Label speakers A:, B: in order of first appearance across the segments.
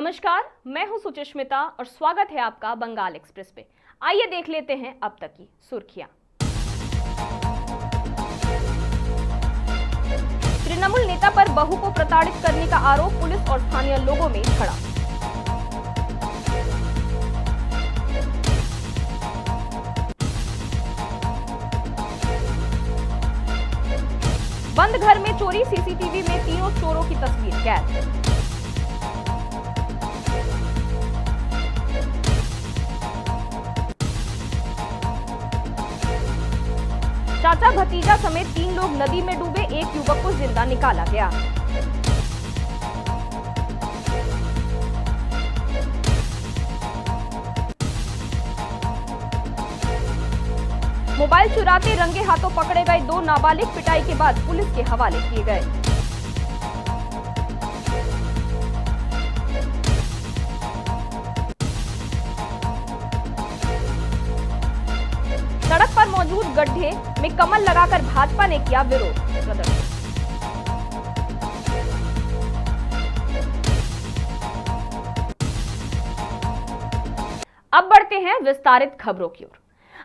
A: नमस्कार, मैं हूं सुचिस्मिता और स्वागत है आपका बंगाल एक्सप्रेस पे। आइए देख लेते हैं अब तक की सुर्खियां। तृणमूल नेता पर बहू को प्रताड़ित करने का आरोप, पुलिस और स्थानीय लोगों में झड़प। बंद घर में चोरी, सीसीटीवी में तीनों चोरों की तस्वीर कैद। चाचा भतीजा समेत 3 लोग नदी में डूबे, एक युवक को जिंदा निकाला गया। मोबाइल चुराते रंगे हाथों पकड़े गए 2 नाबालिग, पिटाई के बाद पुलिस के हवाले किए गए। सड़क पर मौजूद गड्ढे में कमल लगाकर भाजपा ने किया विरोध प्रदर्शन। अब बढ़ते हैं विस्तारित खबरों की ओर।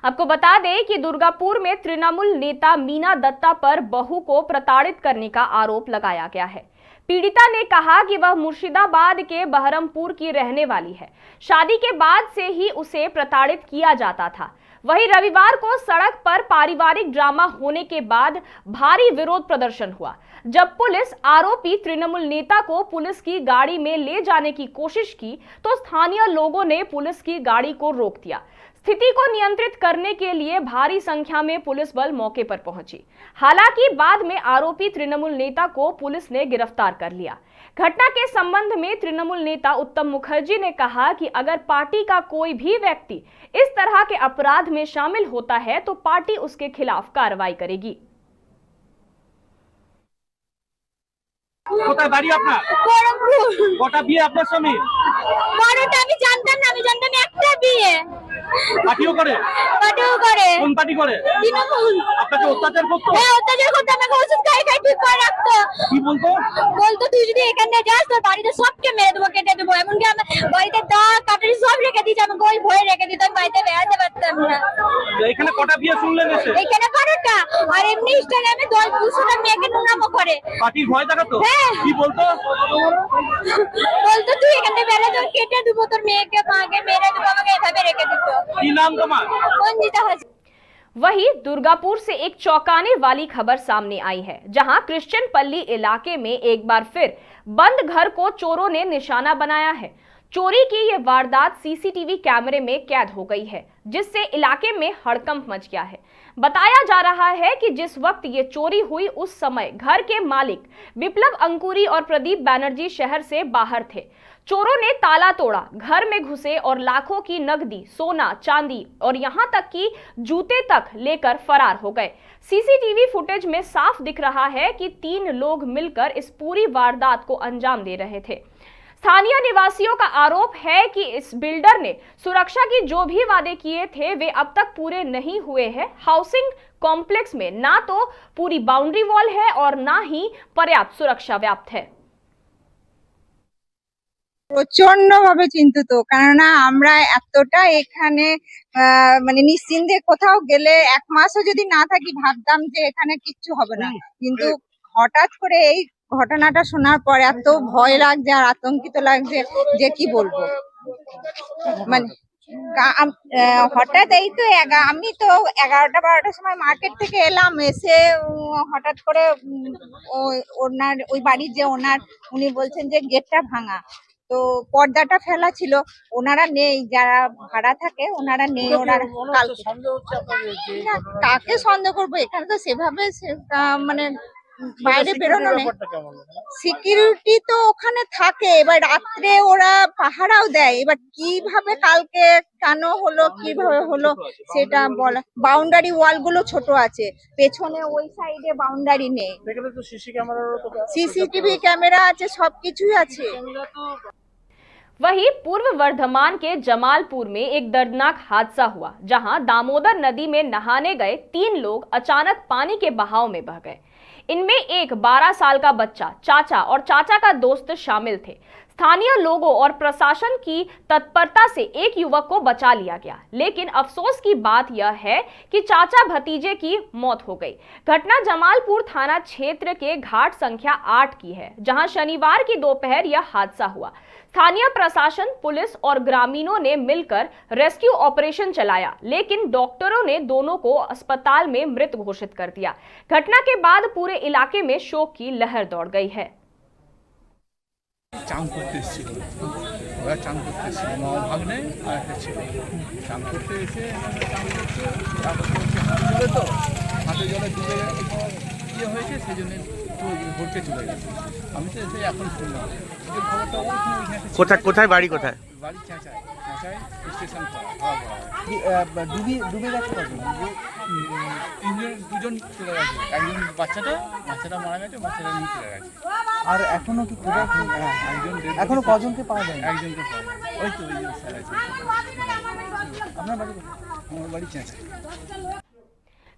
A: आपको बता दें कि दुर्गापुर में तृणमूल नेता मीना दत्ता पर बहू को प्रताड़ित करने का आरोप लगाया गया है। पीड़िता ने कहा कि वह मुर्शिदाबाद के बहरमपुर की रहने वाली है। शादी के बाद से ही उसे प्रताड़ित किया जाता था। वहीं रविवार को सड़क पर पारिवारिक ड्रामा होने के बाद भारी विरोध प्रदर्शन हुआ। जब पुलिस आरोपी तृणमूल नेता को पुलिस की गाड़ी में ले जाने की कोशिश की तो स्थानीय लोगों ने पुलिस की गाड़ी को रोक दिया। स्थिति को नियंत्रित करने के लिए भारी संख्या में पुलिस बल मौके पर पहुंची। हालांकि बाद में आरोपी तृणमूल नेता को पुलिस ने गिरफ्तार कर लिया। घटना के संबंध में तृणमूल नेता उत्तम मुखर्जी ने कहा कि अगर पार्टी का कोई भी व्यक्ति इस तरह के अपराध में शामिल होता है तो पार्टी उसके खिलाफ कार्रवाई करेगी।
B: কোথায় বাড়ি আপনার? কটা বিয়ে আপনার স্বামী?
C: বড়টা আমি জানতাম না, একটা বিয়ে।
B: পার্টিও করে?
C: পার্টিও করে।
B: কোন পার্টি করে?
C: তৃণমূল।
B: আপনাকে অত্যাচার করতো?
C: হ্যাঁ, অত্যাচার করতো, আমাকে ওষুধ খাই খাই ঠিক করে রাখতো।
B: কি বলতো?
C: বলতো তুই যদি এখানে যাস তোর বাড়িতে সবকে মেরে দেবো, কেটে দেবো। এমনকি আমার বাড়িতে দা কাটারি সব রেখে দিয়েছে, আমাকে ওই ভয়ে রেখে দিত, আমি বাড়িতে বেড়াতে পারতাম না।
B: এখানে কটা বিয়ে শুনলেন এসে?
C: এখানে বারোটা, আর এমনি ইনস্টাগ্রামে 10-20টা মেয়েকে নোংরামো করে।
B: পার্টির ভয় দেখাতো?
C: হ্যাঁ।
B: কি বলতো?
C: বলতো তুই এখানে বেড়া তোর কেটে দেবো, তোর মেয়েকে মাকে মেরে দেবো, আমাকে এভাবে রেখে দিত।
B: কি নাম তোমার?
C: অঞ্জিতা হাজরা।
A: वहीं दुर्गापुर से एक चौंकाने वाली खबर सामने आई है, जहां क्रिश्चियन पल्ली इलाके में एक बार फिर बंद घर को चोरों ने निशाना बनाया है। चोरी की यह वारदात सीसीटीवी कैमरे में कैद हो गई है, जिससे इलाके में हड़कंप मच गया है। बताया जा रहा है कि जिस वक्त ये चोरी हुई उस समय घर के मालिक विप्लव अंकुरी और प्रदीप बैनर्जी शहर से बाहर थे। चोरों ने ताला तोड़ा, घर में घुसे और लाखों की नकदी, सोना, चांदी और यहां तक कि जूते तक लेकर फरार हो गए। सीसीटीवी फुटेज में साफ दिख रहा है कि 3 लोग मिलकर इस पूरी वारदात को अंजाम दे रहे थे। स्थानीय निवासियों का आरोप है कि इस बिल्डर ने सुरक्षा की जो भी वादे किए थे वे अब तक पूरे नहीं हुए हैं। हाउसिंग कॉम्प्लेक्स में ना तो पूरी बाउंड्री वॉल है और ना ही पर्याप्त सुरक्षा व्याप्त है।
D: প্রচন্ড ভাবে চিন্তিত, কেননা আমরা এতটা এখানে মানে নিশ্চিন্তে কোথাও গেলে 1 মাসও যদি না থাকি ভাবতাম যে এখানে কিচ্ছু হবে না, কিন্তু হঠাৎ করে এই ঘটনাটা শোনার পর এত ভয় লাগছে আর আতঙ্কিত লাগছে যে কি বলবো। মানে হঠাৎ এই তো আমি তো 11টা-12টার সময় মার্কেট থেকে এলাম, এসে হঠাৎ করে ওনার ওই বাড়ির যে ওনার উনি বলছেন যে গেটটা ভাঙা, তো পর্দাটা ফেলা ছিল, ওনারা নেই, যারা ভাড়া থাকে ওনারা নেই। ওনারা কাকে সন্দেহ করবো, এখানে তো সেভাবে মানে বাইরে বেরোনো নেই, সিকিউরিটি তো ওখানে থাকে, এবার রাত্রে ওরা পাহারাও দেয়। এবার কিভাবে কালকে কেন হলো কিভাবে হলো সেটা বলা। বাউন্ডারি ওয়াল গুলো ছোট আছে, পেছনে ওই সাইডে বাউন্ডারি নেই, सीसीटीवी कैमरा আছে, সবকিছুই আছে।
A: वहीं पूर्व वर्धमान के जमालपुर में एक दर्दनाक हादसा हुआ, जहां दामोदर नदी में नहाने गए 3 लोग अचानक पानी के बहाव में बह गए। इनमें एक 12 साल का बच्चा, चाचा और चाचा का दोस्त शामिल थे। स्थानीय लोगों और प्रशासन की तत्परता से एक युवक को बचा लिया गया, लेकिन अफसोस की बात यह है कि चाचा भतीजे की मौत हो गई। घटना जमालपुर थाना क्षेत्र के घाट संख्या 8 की है, जहां शनिवार की दोपहर यह हादसा हुआ। स्थानीय प्रशासन, पुलिस और ग्रामीणों ने मिलकर रेस्क्यू ऑपरेशन चलाया, लेकिन डॉक्टरों ने दोनों को अस्पताल में मृत घोषित कर दिया। घटना के बाद पूरे इलाके में शोक की लहर दौड़ गई है।
E: চান করতে এসেছিল, ওরা চান করতে এসেছিল, মা ভাগ্নে আর একটা ছিল। চান করতে এসে চান করছে, তারপর জলে তো হাতে জলে ডুবে ইয়ে হয়েছে, সেই জন্য ভরতে চলে গেছে। আমি তো এসে এখন শুনলাম খবরটা।
F: কোথায় কোথায় বাড়ি কোথায়?
E: বাড়ি চাচাই স্টেশন ডুবে গেছে। তিনজন দুজন চলে গেছে, একজন বাচ্চাটা মারা গেছে, বাচ্চাটা নিয়ে চলে গেছে।
G: আর এখনো কি খোঁজা
E: একজন
G: এখনো কজনকে পাওয়া যায়?
E: একজনকে পাওয়া যায়, ওই তো ওই যে স্যার আছে।
G: আপনার বাড়ি
E: আমার বাড়ি চাচা।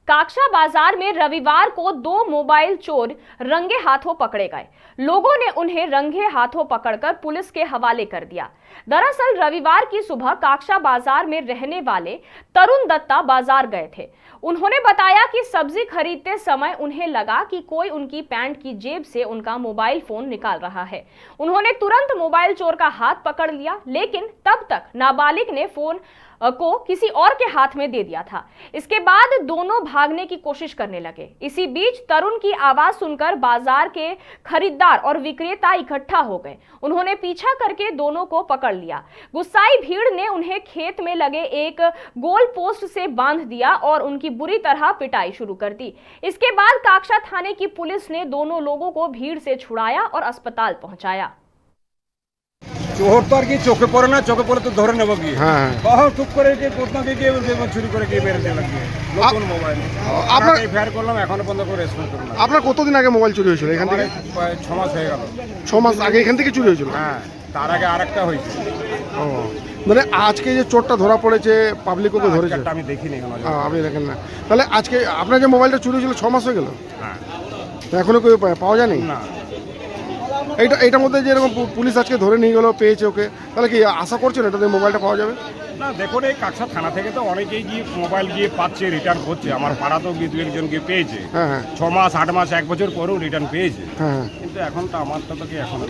A: काक्षा बाजार में रविवार को 2 मोबाइल चोर रंगे हाथों पकड़े गए। लोगों ने उन्हें रंगे हाथों पकड़कर पुलिस के हवाले कर दिया। दरअसल रविवार की सुबह काक्षा बाजार में रहने वाले तरुण दत्ता बाजार गए थे। उन्होंने बताया कि सब्जी खरीदते समय उन्हें लगा कि कोई उनकी पैंट की जेब से उनका मोबाइल फोन निकाल रहा है। उन्होंने तुरंत मोबाइल चोर का हाथ पकड़ लिया, लेकिन तब तक नाबालिग ने फोन को किसी और के हाथ में दे दिया था। इसके बाद दोनों भागने की कोशिश करने लगे। इसी बीच तरुण की आवाज सुनकर बाजार के खरीदार और विक्रेता इकट्ठा हो गए। उन्होंने पीछा करके दोनों को पकड़ लिया। गुस्साई भीड़ ने उन्हें खेत में लगे एक गोल पोस्ट से बांध दिया और उनकी बुरी तरह पिटाई शुरू कर दी। इसके बाद काक्षा थाने की पुलिस ने दोनों लोगों को भीड़ से छुड़ाया और अस्पताल पहुंचाया।
H: চোর তো আর কি চোখে পড়ে না, চোখে পড়ে তো ধরে নেবো কি।
F: হ্যাঁ,
H: বহু টুক করে যে কোথাও গিয়ে চুরি করে গিয়ে বেরোতে লাগিয়ে নতুন মোবাইল
F: আপনার
H: ফেয়ার করলাম, এখনো পর্যন্ত করে রেসপন্স করলাম।
F: আপনার কতদিন আগে মোবাইল চুরি হয়েছিল এখান থেকে?
H: প্রায় 6 মাস হয়ে গেল।
F: 6 মাস আগে এখান থেকে চুরি হয়েছিল?
H: হ্যাঁ, তার আগে আরেকটা হয়েছে।
F: ও, মানে আজকে যে চোরটা ধরা পড়েছে, পাবলিক ওকে ধরেছে?
H: আজকেরটা আমি দেখিনি এখনো।
F: আপনি দেখেন না? তাহলে আজকে আপনার যে মোবাইলটা চুরি হয়েছিল 6 মাস হয়ে গেল,
H: হ্যাঁ,
F: তো এখনো কেউ পাওয়া যায়নি?
H: না,
F: এইটার মধ্যে যে এরকম পুলিশ আজকে ধরে নিয়ে গেল, পেয়েছে ওকে, তাহলে কি আশা করছেন এটাতে মোবাইলটা পাওয়া যাবে?
H: না দেখুন, এই কাকসা থানা থেকে তো অনেকেই গিয়ে মোবাইল গিয়ে পাচ্ছে, রিটার্ন করছে। আমার পাড়াতেও গিয়ে 2-1 গিয়ে পেয়েছে।
F: হ্যাঁ হ্যাঁ
H: 6 মাস 8 মাস 1 বছর পরেও রিটার্ন পেয়েছে।
F: হ্যাঁ।
H: কিন্তু এখন তো আমার তো কি এখন।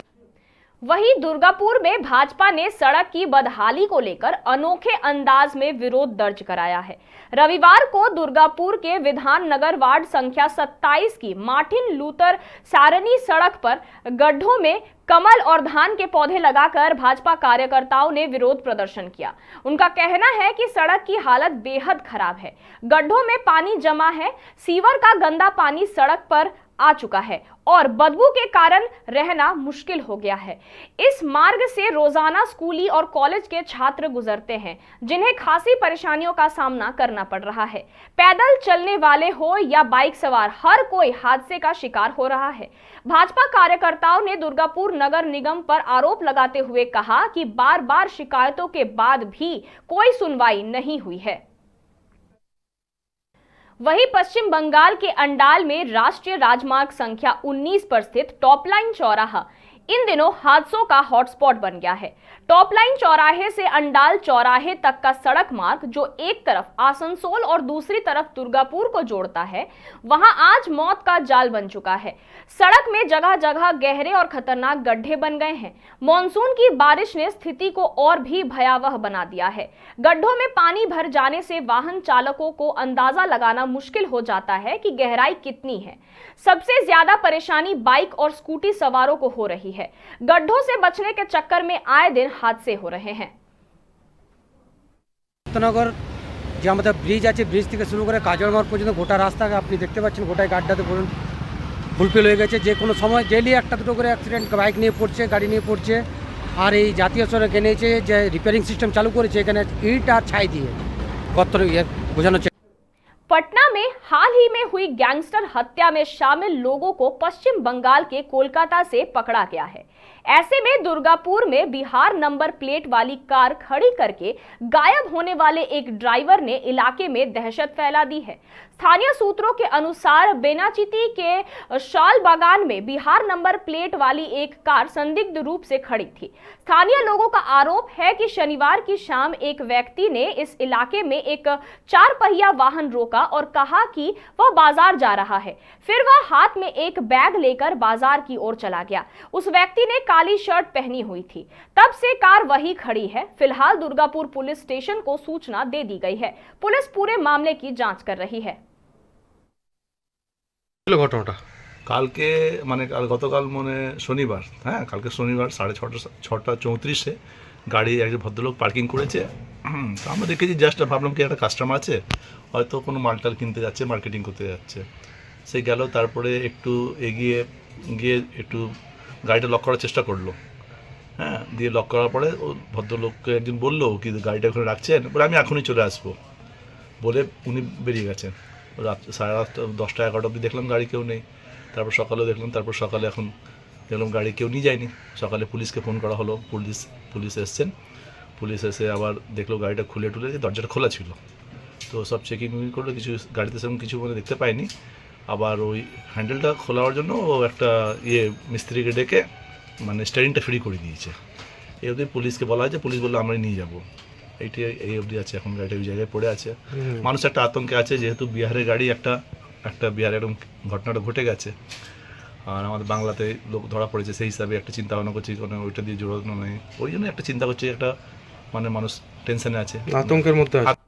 A: वहीं दुर्गापुर में भाजपा ने सड़क की बदहाली को लेकर अनोखे अंदाज में विरोध दर्ज कराया है। रविवार को दुर्गापुर के विधान नगर वार्ड संख्या 27 की मार्टिन लूथर सारनी सड़क पर गड्ढों में कमल और धान के पौधे लगाकर भाजपा कार्यकर्ताओं ने विरोध प्रदर्शन किया। उनका कहना है कि सड़क की हालत बेहद खराब है, गड्ढों में पानी जमा है, सीवर का गंदा पानी सड़क पर आ चुका है और बदबू के कारण रहना मुश्किल हो गया है। इस मार्ग से रोजाना स्कूली और कॉलेज के छात्र गुजरते हैं, जिन्हें खासी परेशानियों का सामना करना पड़ रहा है। पैदल चलने वाले हो या बाइक सवार, हर कोई हादसे का शिकार हो रहा है। भाजपा कार्यकर्ताओं ने दुर्गापुर नगर निगम पर आरोप लगाते हुए कहा कि बार बार शिकायतों के बाद भी कोई सुनवाई नहीं हुई है। वहीं पश्चिम बंगाल के अंडाल में राष्ट्रीय राजमार्ग संख्या 19 पर स्थित टॉप लाइन चौराहा इन दिनों हादसों का हॉटस्पॉट बन गया है। टॉप लाइन चौराहे से अंडाल चौराहे तक का सड़क मार्ग, जो एक तरफ आसनसोल और दूसरी तरफ दुर्गापुर को जोड़ता है, वहां आज मौत का जाल बन चुका है। सड़क में जगह जगह गहरे और खतरनाक गड्ढे बन गए हैं। मॉनसून की बारिश ने स्थिति को और भी भयावह बना दिया है। गड्ढों में पानी भर जाने से वाहन चालकों को अंदाजा लगाना मुश्किल हो जाता है कि गहराई कितनी है। सबसे ज्यादा परेशानी बाइक और स्कूटी सवारों को हो रही है। गड्ढों से बचने के चक्कर में आए दिन हादसे हो रहे हैं।
G: নগর যে আমাদের ব্রিজ আছে, ব্রিজ থেকে শুরু করে কাজলমার্গ পর্যন্ত গোটা রাস্তাকে আপনি দেখতে পাচ্ছেন, গোটায় গাড্ডাতে পড়ুন ফুলফিল হয়ে গেছে। যে কোনো সময় ডেলি একটা দুটো করে অ্যাক্সিডেন্ট বাইক নিয়ে পড়ছে, গাড়ি নিয়ে পড়ছে। আর এই জাতীয় সড়ক এনেছে যে রিপেয়ারিং সিস্টেম চালু করেছে, এখানে ইট আর ছাই দিয়ে গর্ত বোঝানো।
A: पटना में हाल ही में हुई गैंगस्टर हत्या में शामिल लोगों को पश्चिम बंगाल के कोलकाता से पकड़ा गया है। ऐसे में दुर्गापुर में बिहार नंबर प्लेट वाली कार खड़ी करके गायब होने वाले एक ड्राइवर ने इलाके में दहशत फैला दी है। स्थानीय सूत्रों के अनुसार बेनाचिती के शाल बागान में बिहार नंबर प्लेट वाली एक कार संदिग्ध रूप से खड़ी थी। स्थानीय लोगों का आरोप है कि शनिवार की शाम एक व्यक्ति ने इस इलाके में एक 4 पहिया वाहन रोका और कहा कि वह बाजार जा रहा है। फिर वह हाथ में एक बैग लेकर बाजार की ओर चला गया। उस व्यक्ति ने काली शर्ट पहनी हुई थी। तब से कार वही खड़ी है। फिलहाल दुर्गापुर पुलिस स्टेशन को सूचना दे दी गई है। पुलिस पूरे मामले की जांच कर रही है।
I: ঘটনাটা কালকে মানে গতকাল মানে শনিবার, হ্যাঁ কালকে শনিবার 6:30 গাড়ি একজন ভদ্রলোক পার্কিং করেছে। তো আমরা দেখেছি, জাস্ট ভাবলাম কি একটা কাস্টমার আছে, হয়তো কোনো মালটাল কিনতে যাচ্ছে, মার্কেটিং করতে যাচ্ছে। সে গেল, তারপরে একটু এগিয়ে গিয়ে একটু গাড়িটা লক করার চেষ্টা করলো। হ্যাঁ, দিয়ে লক করার পরে ও ভদ্রলোককে একজন বললো কি গাড়িটা ওখানে রাখছেন, বলে আমি এখনই চলে আসবো বলে উনি বেরিয়ে গেছেন। রাত 8:30 10টা 11টা অবধি দেখলাম গাড়ি কেউ নেই। তারপর সকালেও দেখলাম, তারপর সকালে এখন দেখলাম গাড়ি কেউ নিয়ে যায়নি। সকালে পুলিশকে ফোন করা হলো, পুলিশ এসছেন। পুলিশ এসে আবার দেখলো গাড়িটা খুলে টুলে দরজাটা খোলা ছিল। তো সব চেকিং করলো, কিছু গাড়িতে সেরকম কিছু মানে দেখতে পাইনি। আবার ওই হ্যান্ডেলটা খোলার জন্য ও একটা মিস্ত্রিকে ডেকে মানে স্টিয়ারিংটা ফ্রি করে দিয়েছে। এই অবধি পুলিশকে বলা হয়েছে, পুলিশ বললো আমরাই নিয়ে যাবো। এইটি এই অবধি আছে, এখন গাড়িটা ওই জায়গায় পড়ে আছে। মানুষ একটা আতঙ্কে আছে, যেহেতু বিহারের গাড়ি একটা বিহারে এরকম ঘটনাটা ঘটে গেছে আর আমাদের বাংলাতে লোক ধরা পড়েছে, সেই হিসাবে একটা চিন্তা ভাবনা করছি মানে ওইটা দিয়ে জোড়ানো নেই, ওই জন্য একটা চিন্তা করছি, একটা মানে মানুষ টেंशन আছে, आतंकेर মধ্যে আছে।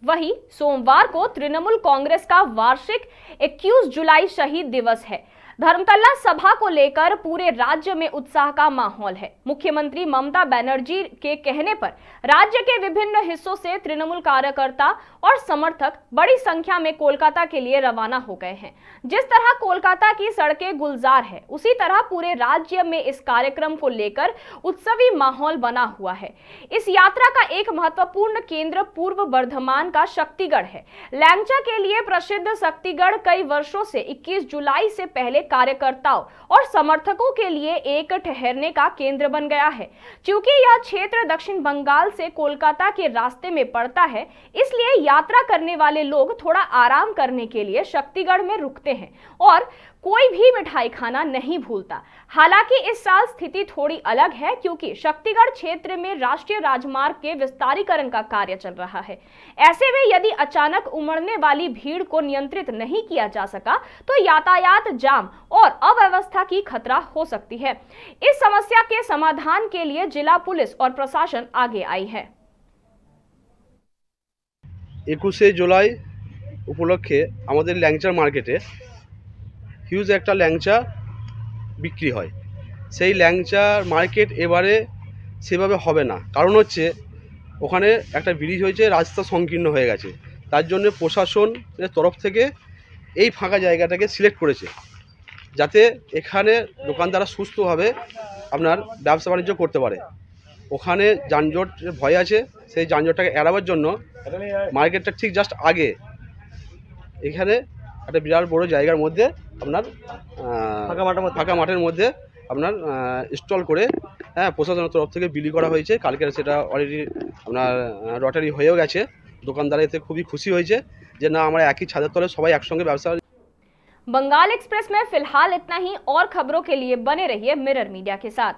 A: वहीं सोमवार को तृणमूल कांग्रेस का वार्षिक 21 जुलाई शहीद दिवस है। धर्मतला सभा को लेकर पूरे राज्य में उत्साह का माहौल है। मुख्यमंत्री ममता बनर्जी के कहने पर राज्य के विभिन्न हिस्सों से तृणमूल कार्यकर्ता और समर्थक बड़ी संख्या में कोलकाता के लिए रवाना हो गए हैं। जिस तरह कोलकाता की सड़कें गुलजार है, उसी तरह पूरे राज्य में इस कार्यक्रम को लेकर उत्सवी माहौल बना हुआ है। इस यात्रा का एक महत्वपूर्ण केंद्र पूर्व बर्धमान का शक्तिगढ़ है। लैंगचा के लिए प्रसिद्ध शक्तिगढ़ कई वर्षों से 21 जुलाई से पहले कार्यकर्ताओं और समर्थकों के लिए एक ठहरने का केंद्र बन गया है। क्योंकि यह क्षेत्र दक्षिण बंगाल से कोलकाता के रास्ते में पड़ता है, इसलिए यात्रा करने वाले लोग थोड़ा आराम करने के लिए शक्तिगढ़ में रुकते हैं और कोई भी मिठाई खाना नहीं भूलता। हालांकि इस साल स्थिति थोड़ी अलग है, क्योंकि शक्तिगढ़ क्षेत्र में राष्ट्रीय राजमार्ग के विस्तारीकरण का कार्य चल रहा है। ऐसे में यदि अचानक उमड़ने वाली भीड़ को नियंत्रित नहीं किया जा सका तो यातायात जाम और अव्यवस्था की खतरा हो सकती है। इस समस्या के समाधान के लिए जिला पुलिस और प्रशासन आगे आई है।
J: 21 जुलाई উপলক্ষে আমাদের ল্যাংচার মার্কেটে হিউজ একটা ল্যাংচা বিক্রি হয়। সেই ল্যাংচার মার্কেট এবারে সেভাবে হবে না, কারণ হচ্ছে ওখানে একটা ব্রিজ হয়েছে, রাস্তা সংকীর্ণ হয়ে গেছে। তার জন্য প্রশাসনের তরফ থেকে এই ফাঁকা জায়গাটাকে সিলেক্ট করেছে, যাতে এখানে দোকানদাররা সুস্থভাবে আপনার ব্যবসা বাণিজ্য করতে পারে। ওখানে যানজট ভয় আছে, সেই যানজটটাকে এড়াবার জন্য মার্কেটটা ঠিক জাস্ট আগে এখানে একটা বিরাট বড় জায়গার মধ্যে আপনার ফাঁকা মাঠের মধ্যে আপনার স্টল করে প্রশাসনের তরফ থেকে বিলি করা হয়েছে। কালকে সেটা অলরেডি আপনার লটারি হয়েও গেছে। দোকানদার এতে খুবই খুশি হয়েছে যে না, আমরা একই ছাদের তলে সবাই একসঙ্গে ব্যবসা।
A: बंगाल एक्सप्रेस में फिलहाल इतना ही। और खबरों के लिए बने रहिए मिरर मीडिया के साथ।